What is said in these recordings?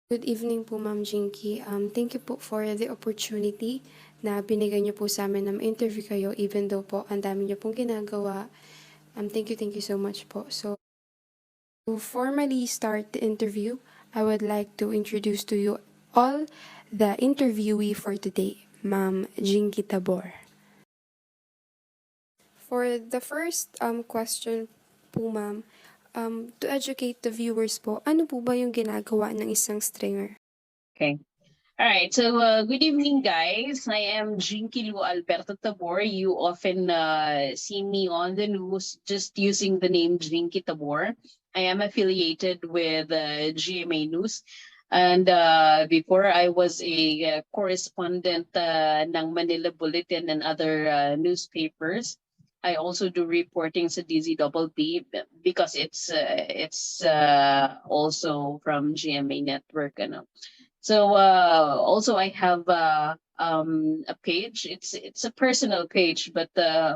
Good evening po, Ma'am Jinky. Thank you po for the opportunity na binigay niyo po sa amin na ma-interview kayo even though po ang dami niyo pong ginagawa. Thank you so much po. So, to formally start the interview, I would like to introduce to you all the interviewee for today, Ma'am Jinky Tabor. For the first question po, Ma'am, to educate the viewers po, ano po ba yung ginagawa ng isang stringer? Okay. All right. So, good evening, guys. I am Jinky Lou Tabor. You often see me on the news just using the name Jinky Tabor. I am affiliated with GMA News. And before, I was a correspondent ng Manila Bulletin and other newspapers. I also do reporting sa DZBB because it's also from GMA Network. So also I have a page. It's a personal page, but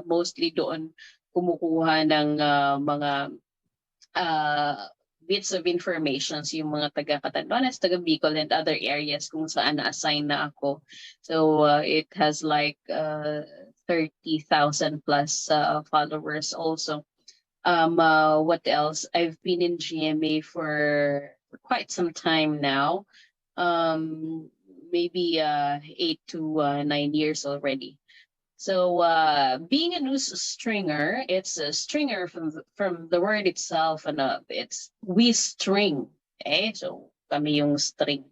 mostly doon kumukuha ng mga bits of information yung mga taga Catanduanes, taga Bicol, and other areas kung saan na-assign na ako. So it has like 30,000 plus followers also. What else? I've been in GMA for quite some time now. Maybe 8 to 9 years already. So being a news stringer, it's a stringer from the word itself, and it's we string. Okay, so kami yung string.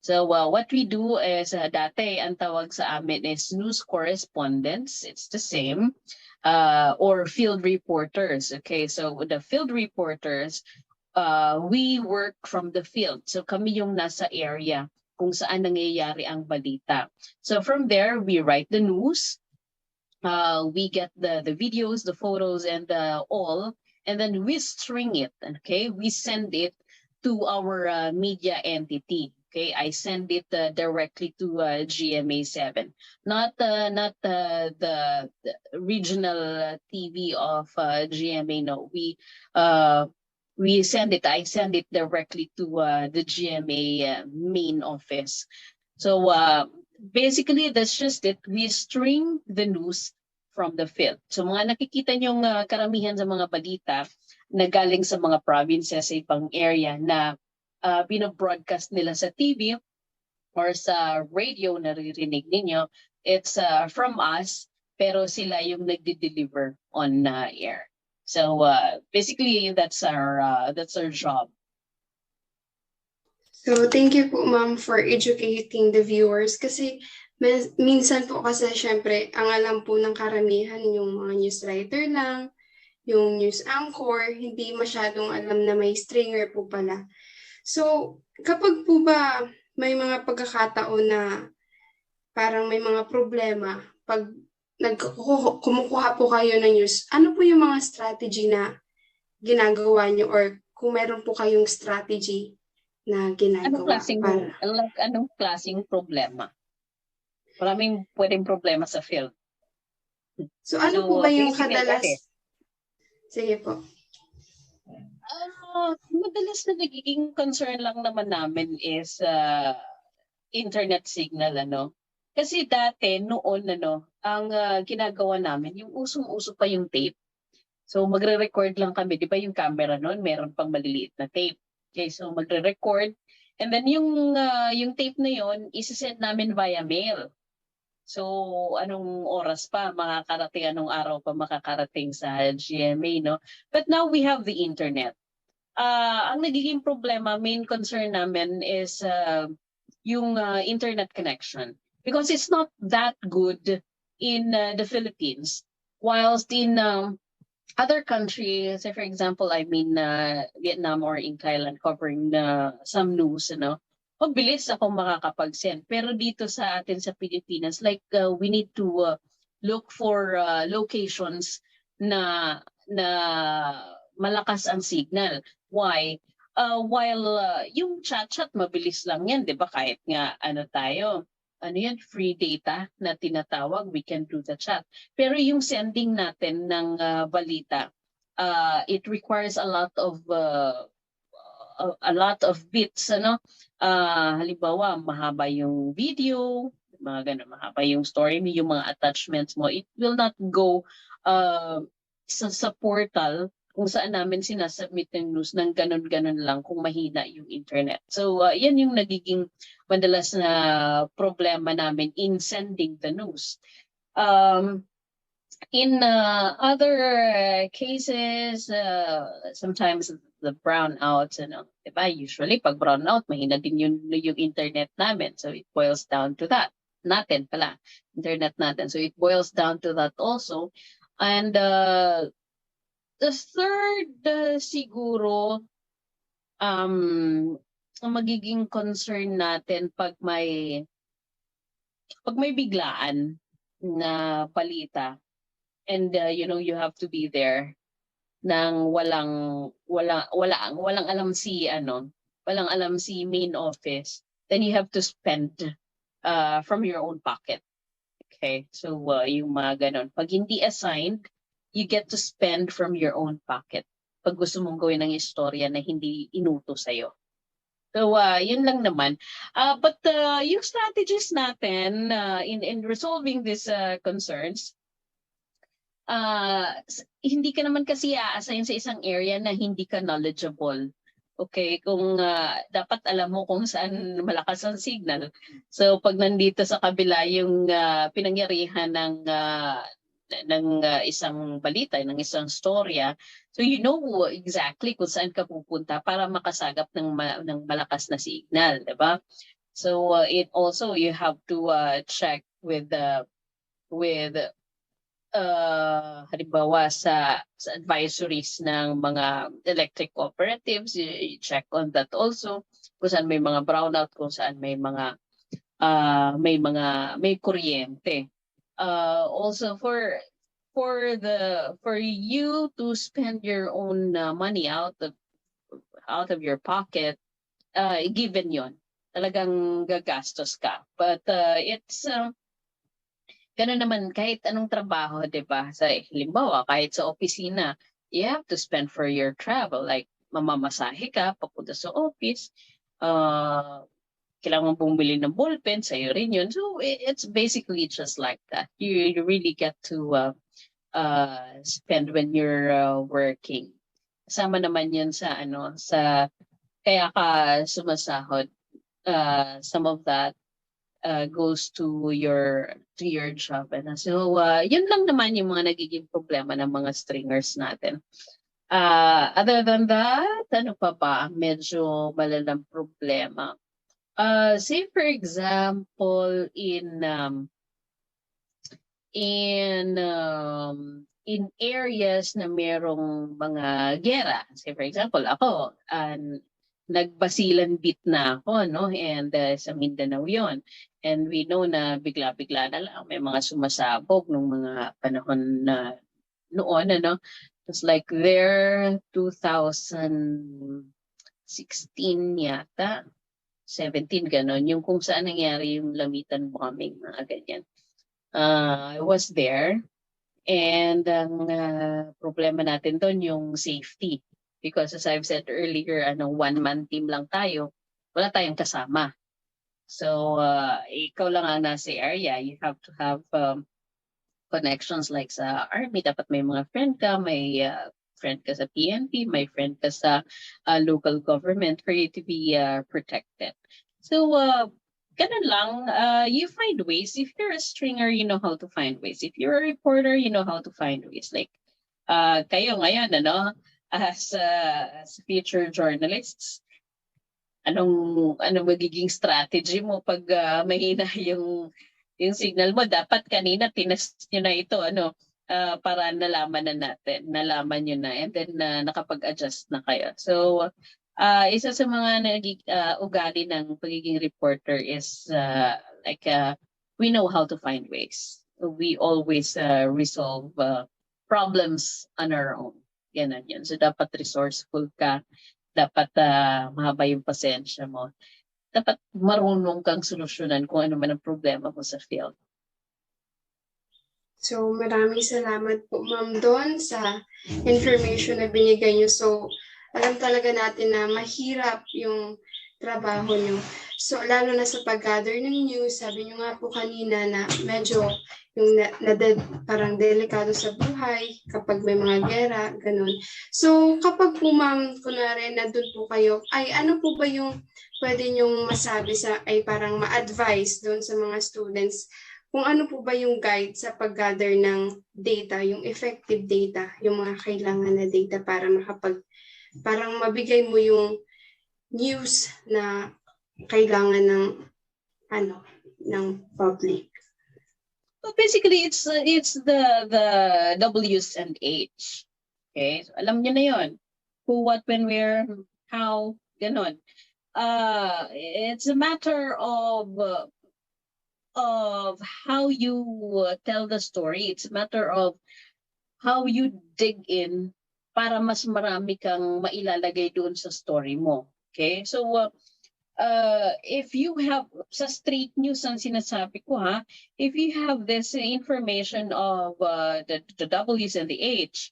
So what we do is dati ang tawag sa amin is news correspondents. It's the same. Or field reporters. Okay, so the field reporters, we work from the field. So kami yung nasa area kung saan nangyayari ang balita. So from there, we write the news. We get the videos, the photos, and all, and then we string it. Okay, we send it to our media entity. Okay, I send it directly to GMA 7, not the regional TV of GMA. No, we send it. I send it directly to the GMA main office. So basically, that's just it. We string the news from the field. So mga nakikita niyong karamihan sa mga balita na galing sa mga provinces sa ibang area na binobroadcast nila sa TV or sa radio, naririnig ninyo, it's from us, pero sila yung nagde-deliver on air. So basically, that's our job. So, thank you po, ma'am, for educating the viewers. Kasi, minsan po kasi, syempre, ang alam po ng karamihan, yung mga news writer lang, yung news anchor, hindi masyadong alam na may stringer po pala. So, kapag po ba may mga pagkakataon na parang may mga problema, pag kumukuha po kayo ng news, ano po yung mga strategy na ginagawa niyo or kung meron po kayong strategy na ginagawa? Anong klaseng problema? Maraming pwedeng problema sa field. So ano po ba yung kadalas? Sige po. Madalas na nagiging concern lang naman namin is internet signal, ano? Kasi dati noon ang ginagawa namin, yung usong-uso pa yung tape. So magre-record lang kami, 'di ba yung camera noon, meron pang maliliit na tape. Okay, so magre-record and then yung tape na yon isi-send namin via mail. So anong oras pa makakarating, anong araw pa makakarating sa GMA, no? But now we have the internet. Ang nagiging problema, main concern namin is yung internet connection. Because it's not that good in the Philippines. Whilst in other countries, say for example, Vietnam or in Thailand, covering some news, mabilis ako makakapag-send. Pero dito sa atin sa Pilipinas, like we need to look for locations na malakas ang signal. Why? While yung chat mabilis lang yan, 'di ba? Kahit nga free data na tinatawag, we can do the chat. Pero yung sending natin ng balita, it requires a lot of a lot of bits, ano? Halimbawa, mahaba yung video, mga ganun, mahaba yung story mo, yung mga attachments mo, it will not go sa portal kung saan namin sinasubmit ng news ng ganun-ganun lang kung mahina yung internet. So, yan yung nagiging madalas na problema namin in sending the news. In other cases, sometimes the brownouts, diba? Usually, pag brownout, mahina din yung internet namin. So, it boils down to that. Natin pala, internet natin. So, it boils down to that also. And the third, siguro, ang magiging concern natin pag may biglaan na balita, and you have to be there nang walang alam walang alam si main office, then you have to spend from your own pocket. Okay, so yung mga ganon, pag hindi assigned, you get to spend from your own pocket pag gusto mong gawin ng istorya na hindi inuto sa'yo. So, yun lang naman. But yung strategies natin in resolving these concerns, hindi ka naman kasi a-assign sa isang area na hindi ka knowledgeable. Okay, kung dapat alam mo kung saan malakas ang signal. So pag nandito sa kabila yung pinangyarihan ng isang balita, ng isang storya, so you know exactly kung saan ka pupunta para makasagap ng malakas na signal, 'di ba? So it also, you have to check with halimbawa sa advisories ng mga electric cooperatives, you check on that also, kung saan may mga brownout, kung saan may kuryente. Also for you to spend your own money out of your pocket, given yon, talagang gagastos ka, but it's ganun naman kahit anong trabaho, 'di ba? Sa halimbawa, kahit sa opisina, you have to spend for your travel, like mamamasahe ka papunta sa office, kailangan bumili ng ballpen, sa'yo rin yun. So it's basically just like that. You really get to spend when you're working. Kasama naman yun sa kaya ka sumasahod. Some of that goes to your job. So, yun lang naman yung mga nagiging problema ng mga stringers natin. Other than that, ano pa ba? Medyo malalang problema. Say for example, in areas na merong mga gera. Say for example, ako, nagbasilan bit na ako, no? And sa Mindanao yon. And we know na bigla-bigla na lang may mga sumasabog nung mga panahon na noon, ano? It's like there 2016 yata, 17 ganon, yung kung saan nangyari yung Lamitan bombing, mga ganyan. I was there, and ang problema natin doon yung safety. Because as I've said earlier, one-man team lang tayo, wala tayong kasama. So, ikaw lang ang nasa area. You have to have connections like sa army. Dapat may mga friend ka, may friend ka sa PNP, may friend ka sa local government for you to be protected. So, ganun lang. You find ways. If you're a stringer, you know how to find ways. If you're a reporter, you know how to find ways. Like, kayo ngayon, as future journalists, anong magiging strategy mo pag mahina yung signal mo? Dapat kanina tinest nyo na ito, para nalaman nyo na, and then nakapag-adjust na kayo. So isa sa mga ugali ng pagiging reporter is we know how to find ways. We always resolve problems on our own. Ganun yun. So dapat resourceful ka, dapat mahaba yung pasensya mo, dapat marunong kang solusyonan kung ano man ang problema mo sa field. So maraming salamat po, Ma'am Don, sa information na binigay niyo. So alam talaga natin na mahirap yung trabaho nyo. So, lalo na sa pag-gather ng news, sabi nyo nga po kanina na medyo yung parang delikado sa buhay kapag may mga gera, ganun. So, kapag po ma'am, kunwari na doon po kayo, ay ano po ba yung pwede nyong masabi ay parang ma-advise doon sa mga students kung ano po ba yung guide sa pag-gather ng data, yung effective data, yung mga kailangan na data para parang mabigay mo yung news na kailangan ng public. So basically, it's the W's and H. Okay, so alam niyo na yon. Who, what, when, where, how, ganon. It's a matter of how you tell the story. It's a matter of how you dig in para mas marami kang mailalagay doon sa story mo. Okay? So, if you have, sa street news ang sinasabi ko ha, if you have this information of the W's and the H,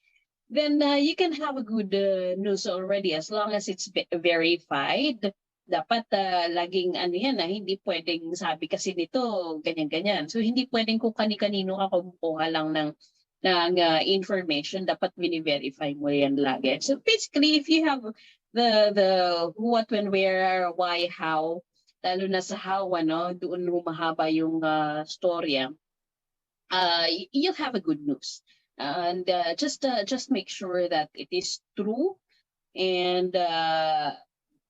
then you can have a good news already as long as it's verified. Dapat laging ano yan hindi pwedeng sabi kasi nito ganyan-ganyan. So hindi pwedeng kung kani-kanino ka kumukuha lang ng information, dapat verify mo yan lagi. So basically, if you have the who, what, when, where, why, how, lalo na sa how, doon mahaba yung storya, you'll have a good news. And just make sure that it is true, and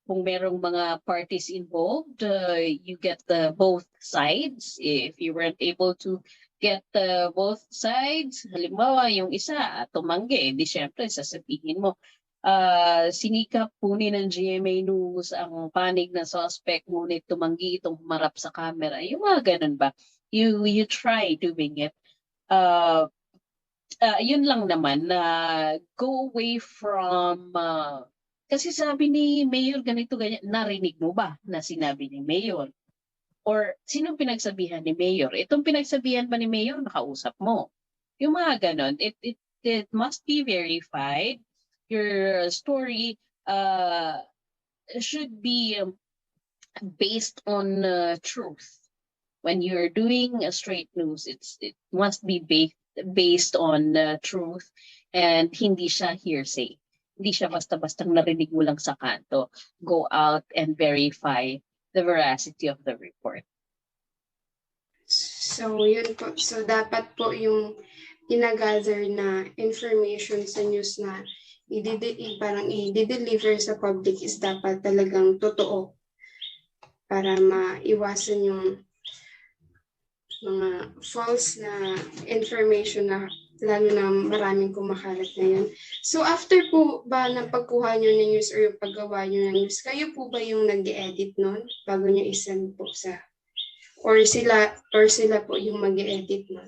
kung merong mga parties involved, you get both sides. If you weren't able to get both sides, halimbawa yung isa tumanggi, di syempre sasabihin mo, sinikap kunin ng GMA News ang panig na suspect, ngunit tumanggi itong humarap sa camera. Yung mga ganun ba? You try doing it. Yun lang naman, go away from kasi sabi ni Mayor ganito ganyan, narinig mo ba na sinabi ni Mayor? Or sinong pinagsabihan ni Mayor? Itong pinagsabihan ba ni Mayor, nakausap mo? Yung mga ganon, it must be verified. Your story should be based on truth. When you're doing a straight news, it must be based on truth, and hindi siya hearsay. Hindi siya basta-bastang narinig mo lang sa kanto. Go out and verify the veracity of the report. So, yun po. So, dapat po yung ina-gather na information sa news na parang i-deliver sa public is dapat talagang totoo para maiwasan yung mga false na information na lalo na maraming kumakalat na yun. So after po ba ng pagkuha nyo ng news or yung paggawa nyo ng news, kayo po ba yung nag-edit nun bago nyo isend po sa, or sila po yung mag-edit nun?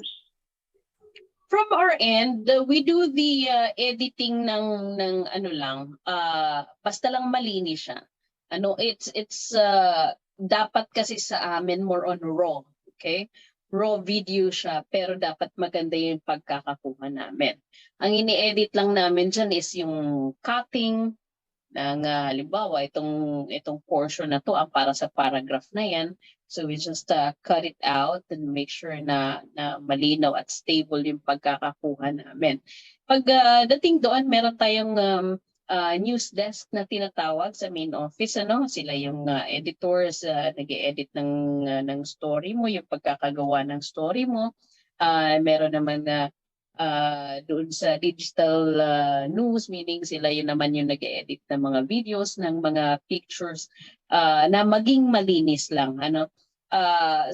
From our end, we do the editing ng ano lang, basta lang malinis siya. It's dapat kasi sa amin more on raw, okay? Raw video siya, pero dapat maganda yung pagkakakuha namin. Ang ini-edit lang namin dyan is yung cutting ng halimbawa itong portion na to ang para sa paragraph na yan. So we just cut it out and make sure na malinaw at stable yung pagkakakuha namin. Pag dating doon, meron tayong news desk na tinatawag sa main office, sila yung editors, nag-e-edit ng story mo, yung pagkakagawa ng story mo. Meron naman doon sa digital news, meaning sila yun naman yung nag-e-edit ng mga videos, ng mga pictures na maging malinis lang.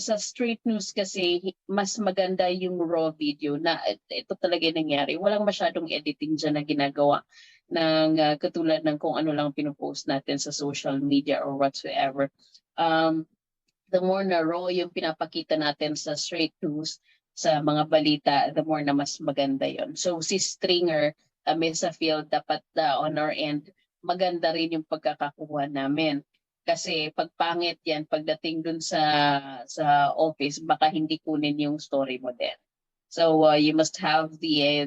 Sa street news kasi mas maganda yung raw video na ito talaga yung nangyari. Walang masyadong editing dyan na ginagawa ng katulad ng kung ano lang pinupost natin sa social media or whatsoever. The more na raw yung pinapakita natin sa straight news, sa mga balita, the more na mas maganda yon. So si Stringer, kami sa field, dapat on our end, maganda rin yung pagkakakuha namin. Kasi pag pangit yan, pagdating dun sa office, baka hindi kunin yung story mo din. So you must have the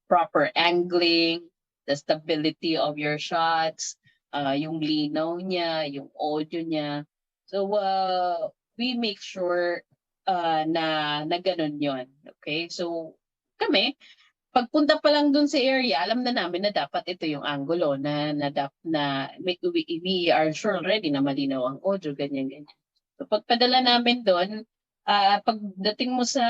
proper angling, the stability of your shots, yung linaw niya, yung audio niya. So we make sure na ganun yon. Okay? So kami, pagpunta pa lang dun sa area, alam na namin na dapat ito yung angulo na we are sure already na malinaw ang audio, ganyan. So pagpadala namin doon, pagdating mo sa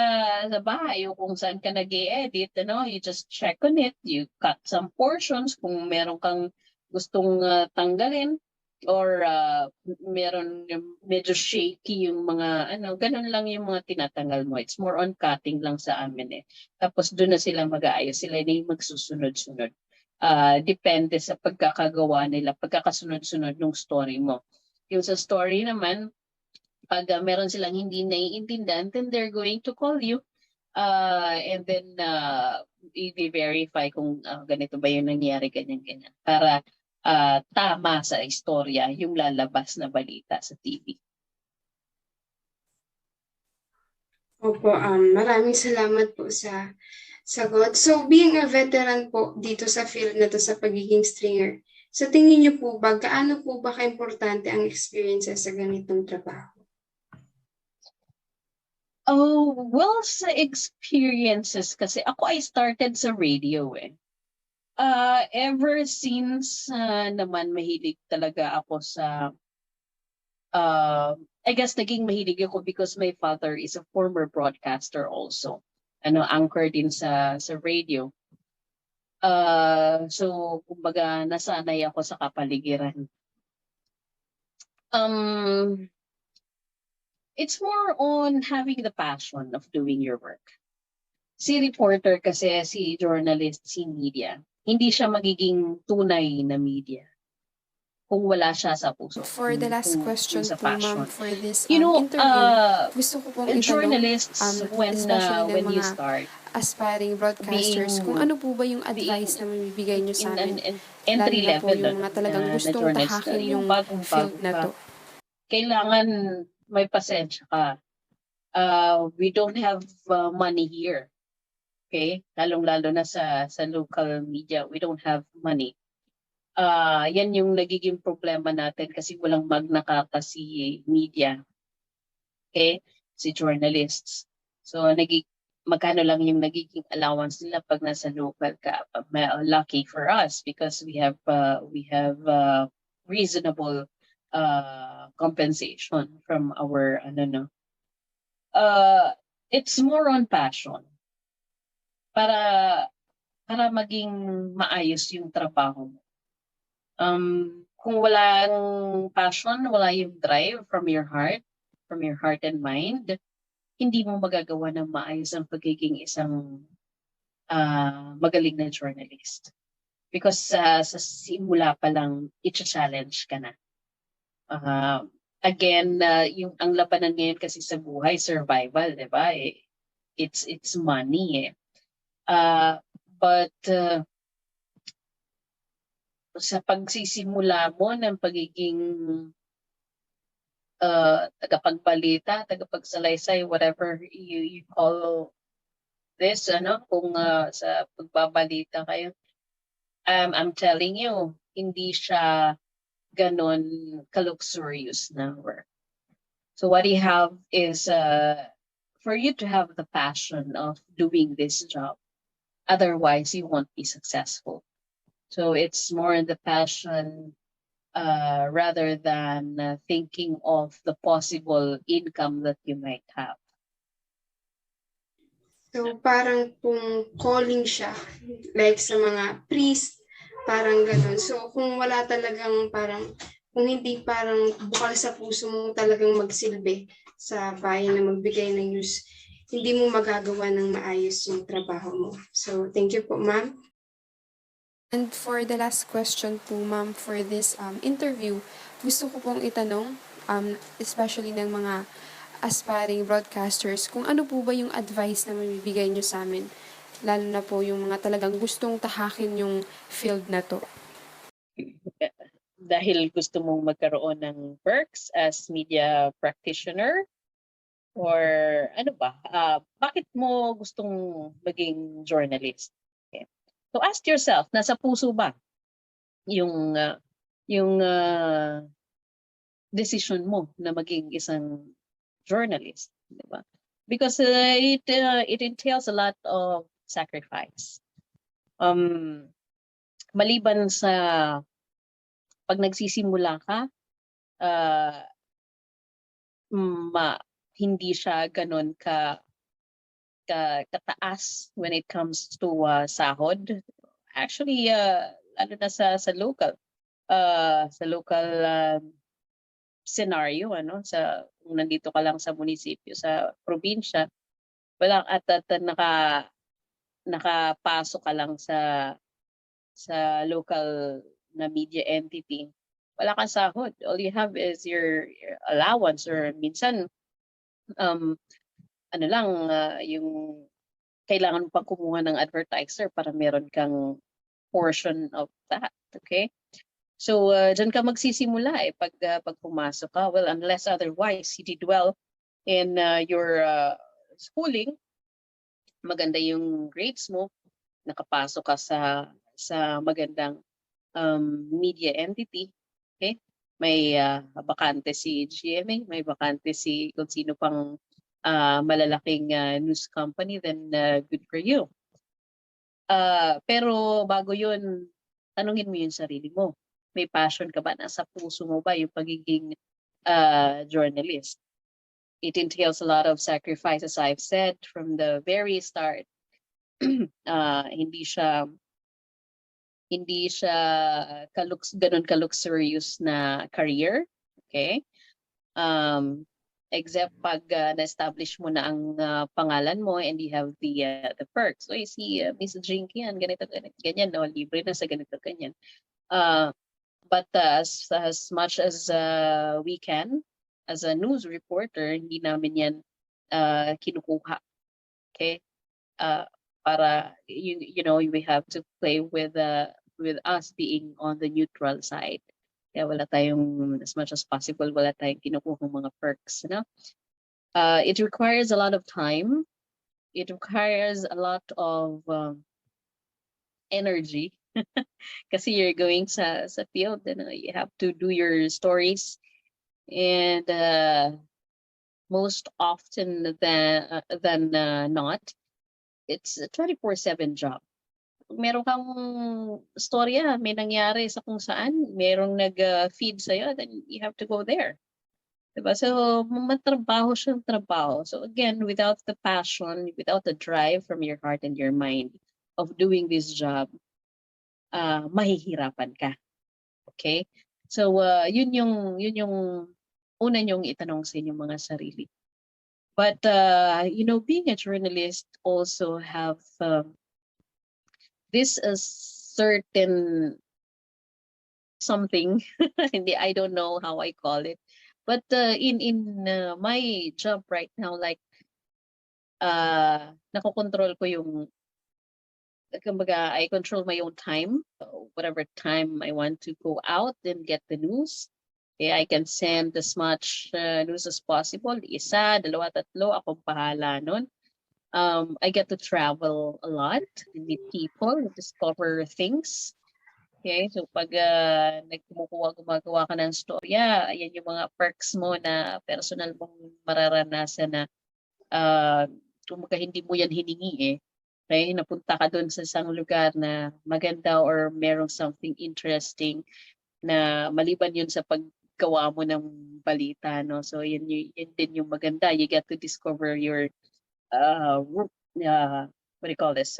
bahay o kung saan ka nag-i-edit, you just check on it, you cut some portions kung meron kang gustong tanggalin or meron medyo shaky yung mga ganun lang yung mga tinatanggal mo. It's more on cutting lang sa amin eh. Tapos doon na sila mag-aayos, sila na yung magsusunod-sunod. Depende sa pagkakagawa nila, pagkakasunod-sunod ng story mo. Yung sa story naman, pag meron silang hindi naiintindihan, then they're going to call you. And then i-verify kung ganito ba yung nangyari, ganyan. Para tama sa istorya yung lalabas na balita sa TV. Opo, maraming salamat po sa sagot. So, being a veteran po dito sa field na to sa pagiging stringer, sa tingin niyo po ba, gaano po ba ka-importante ang experiences sa ganitong trabaho? Oh, well, sa experiences kasi I started sa radio eh. Ever since naman mahilig talaga ako sa I guess naging mahilig ako because my father is a former broadcaster also. Anchor din sa radio. So kumbaga nasanay ako sa kapaligiran. It's more on having the passion of doing your work. Si reporter kasi, si journalist, si media, hindi siya magiging tunay na media kung wala siya sa puso. For the last question sa po, ma'am, passion. for this You know, interview, gusto ko pong itanong, journalists, when you mga start aspiring broadcasters, kung ano po ba yung advice na mabibigay nyo sa amin, entry lalo na po level yung mga talagang gustong tahakin yung field na to. Kailangan may pasensya ka. We don't have money here. Okay? Lalong-lalo na sa local media, we don't have money. Yan yung nagiging problema natin kasi walang magna carta si media. Okay? Si journalists. So magkano lang yung nagiging allowance nila pag nasa local ka. Lucky for us because we have reasonable compensation from our it's more on passion para maging maayos yung trabaho mo. Kung walang passion, wala yung drive from your heart and mind, hindi mo magagawa ng maayos ang pagiging isang magaling na journalist. Because sa simula pa lang, i-challenge ka na. Again, yung ang labanan ngayon kasi sa buhay, survival, di ba? It's money eh. But sa pagsisimula mo ng pagiging tagapagbalita, tagapagsalaysay, whatever you call this, kung sa pagbabalita kayo, I'm telling you, hindi siya ganon ka-luxurious na work. So what you have is for you to have the passion of doing this job. Otherwise, you won't be successful. So it's more in the passion rather than thinking of the possible income that you might have. So parang kung calling siya, like sa mga priest, parang ganun. So kung wala talagang kung hindi parang bukal sa puso mo talagang magsilbi sa bayan na magbigay ng news, hindi mo magagawa ng maayos yung trabaho mo. So thank you po, ma'am. And for the last question po, ma'am, for this interview, gusto ko pong itanong, especially ng mga aspiring broadcasters, kung ano po ba yung advice na mabibigay nyo sa amin, lalo na po yung mga talagang gustong tahakin yung field na to. Dahil gusto mong magkaroon ng perks as media practitioner? Or ano ba? Bakit mo gustong maging journalist? Okay. So ask yourself, nasa puso ba yung decision mo na maging isang journalist, di ba? Because it entails a lot of sacrifice. Maliban sa pag nagsisimula ka, hindi siya ganun kataas when it comes to sahod. Actually, lalo na sa local scenario, ano, kung nandito ka lang sa munisipyo, sa probinsya, walang at nakapasok ka lang sa local na media entity, wala kang sahod. All you have is your allowance, or minsan yung kailangan mo pang kumuha ng advertiser para meron kang portion of that. Okay? So, dyan ka magsisimula pag pumasok ka. Well, unless otherwise, you did well in your schooling, maganda yung grades mo, nakapasok ka sa magandang media entity. Okay? May bakante si GMA, may bakante si kung sino pang malalaking news company, then good for you. Pero bago yun, tanungin mo yung sarili mo. May passion ka ba? Nasa puso mo ba yung pagiging journalist? It entails a lot of sacrifice, as I've said from the very start. Hindi siya ganun ka-luxurious na career. Okay? Except pag na-establish mo na ang pangalan mo and you have the perks. So you see, Miss Jinky, ganito, ganyan, no? Libre na sa ganito, ganyan. But as much as we can, as a news reporter, hindi namin yan kinukuha. Okay? Para, you know, we have to play with us being on the neutral side. Kaya wala tayong, as much as possible, wala tayong kinukuhang mga perks. No? It requires a lot of time. It requires a lot of energy. Kasi you're going sa field, you have to do your stories, and most often than not, it's a 24/7 job. Meron kang storya, may nangyari sa kung saan, merong nag-feed sa'yo, then you have to go there. Diba? So, matrabaho siyang trabaho. So again, without the passion, without the drive from your heart and your mind of doing this job, mahihirapan ka. Okay? So, yun yung una nyong itanong sa inyong mga sarili. But, you know, being a journalist also have this certain something, I don't know how I call it, but in my job right now, like, nakokontrol ko yung, kumbaga, I control my own time. So whatever time I want to go out and get the news, I can send as much news as possible. Isa, dalawa, tatlo, akong bahala nun. I get to travel a lot, meet people, discover things. Okay, so pag gumagawa ka ng storya, ayan yung mga perks mo na personal mong mararanasan na kung hindi mo yan hiningi okay, napunta ka doon sa isang lugar na maganda or merong something interesting na maliban yun sa paggawa mo ng balita, no? So yun din yung maganda. You get to discover your what do you call this?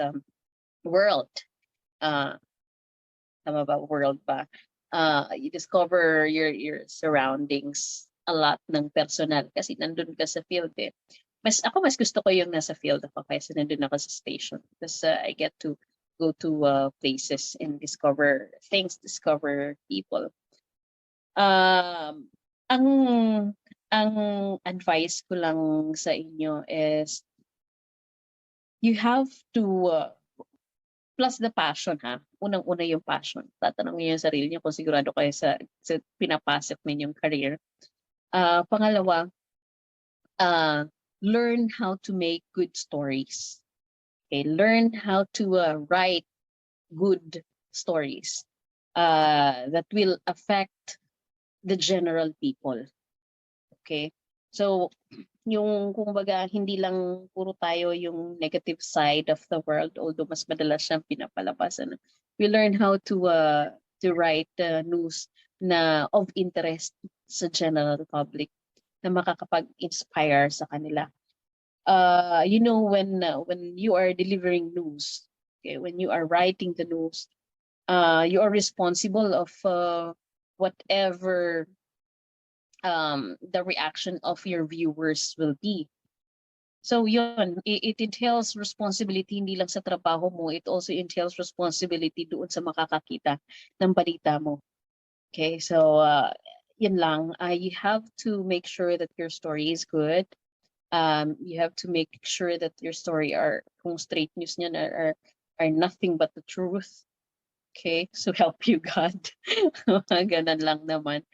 World. Tama ba? World ba? You discover your surroundings a lot ng personal kasi nandun ka sa field eh. Mas gusto ko yung nasa field ako kaysa nandun ako sa station. Because I get to go to places and discover things, discover people. Ang advice ko lang sa inyo is you have to plus the passion, ha. Unang-una yung passion. Tatanungin niyo yung sarili niyo kung sigurado kayo sa pinapasok ninyong career. Pangalawa, learn how to make good stories. Okay, learn how to write good stories that will affect the general people. Okay? So, yung kumbaga, hindi lang puro tayo yung negative side of the world, although mas madalas siyang pinapalabas. Ano? We learn how to write news na of interest sa general public na makakapag-inspire sa kanila. You know, when you are delivering news, okay, when you are writing the news, you are responsible of whatever the reaction of your viewers will be. So yun, it entails responsibility hindi lang sa trabaho mo, it also entails responsibility doon sa makakakita ng balita mo. Okay, so yun lang. You have to make sure that your story is good. You have to make sure that your story kung straight news niyan are nothing but the truth. Okay, so help you God. Ganun lang naman.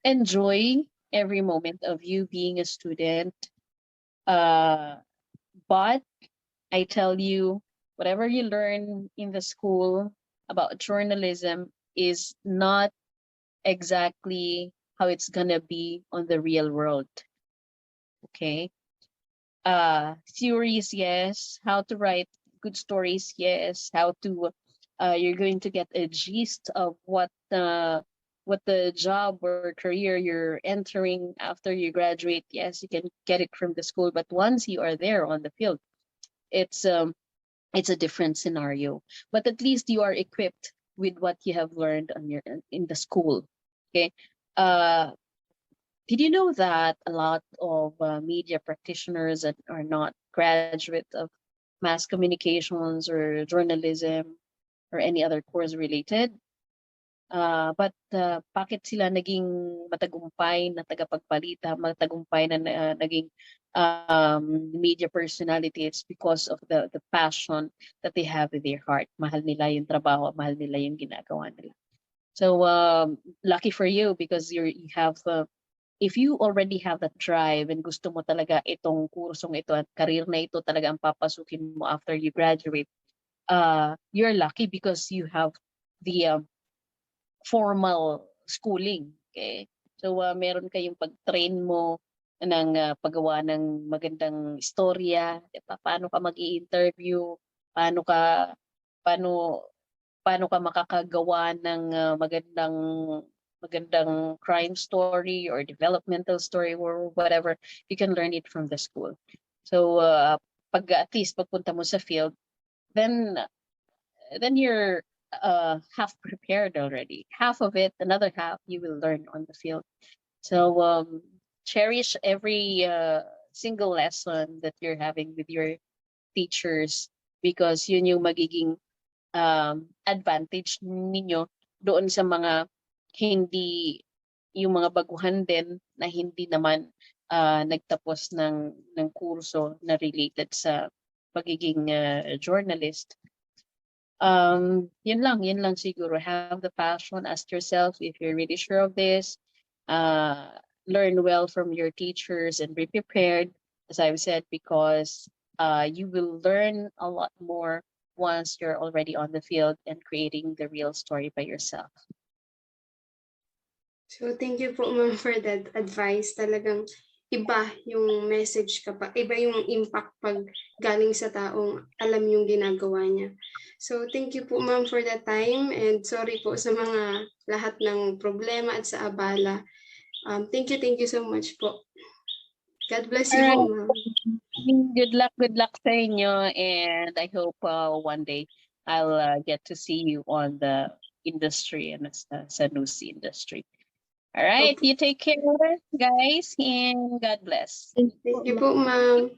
Enjoy every moment of you being a student. But I tell you, whatever you learn in the school about journalism is not exactly how it's gonna be on the real world. Okay. Theories, yes. How to write good stories, yes. How to you're going to get a gist of what the job or career you're entering after you graduate. Yes, you can get it from the school, but once you are there on the field, it's a different scenario. But at least you are equipped with what you have learned in the school. Okay. Did you know that a lot of media practitioners that are not graduate of mass communications or journalism or any other course related? But bakit sila naging matagumpay na tagapagbalita, matagumpay na naging media personality? It's because of the passion that they have in their heart. Mahal nila yung trabaho, mahal nila yung ginagawa nila. So lucky for you because you have if you already have that drive and gusto mo talaga itong kursong ito at career na ito talaga ang papasukin mo after you graduate, you're lucky because you have the formal schooling. Okay? So meron kayong pag-train mo ng paggawa ng magandang istorya, diba? Paano ka mag-i-interview, paano ka makakagawa ng magandang crime story or developmental story or whatever. You can learn it from the school. So pag at least pagpunta mo sa field, then you're half prepared already. Half of it, another half you will learn on the field. So cherish every single lesson that you're having with your teachers because yun yung magiging advantage ninyo doon sa mga hindi yung mga baguhan din na hindi naman nagtapos ng kurso na related sa pagiging journalist. Yun lang siguro. Have the passion, ask yourself if you're really sure of this. Learn well from your teachers and be prepared, as I've said, because you will learn a lot more once you're already on the field and creating the real story by yourself. So thank you po ma'am for that advice. Talagang iba yung message kapag, iba yung impact pag galing sa taong alam yung ginagawa niya. So thank you po ma'am for the time and sorry po sa mga lahat ng problema at sa abala. Thank you so much po. God bless you po ma'am. Good luck sa inyo and I hope one day I'll get to see you on the industry and sa news industry. All right, you take care, guys, and God bless. Thank you po, ma'am.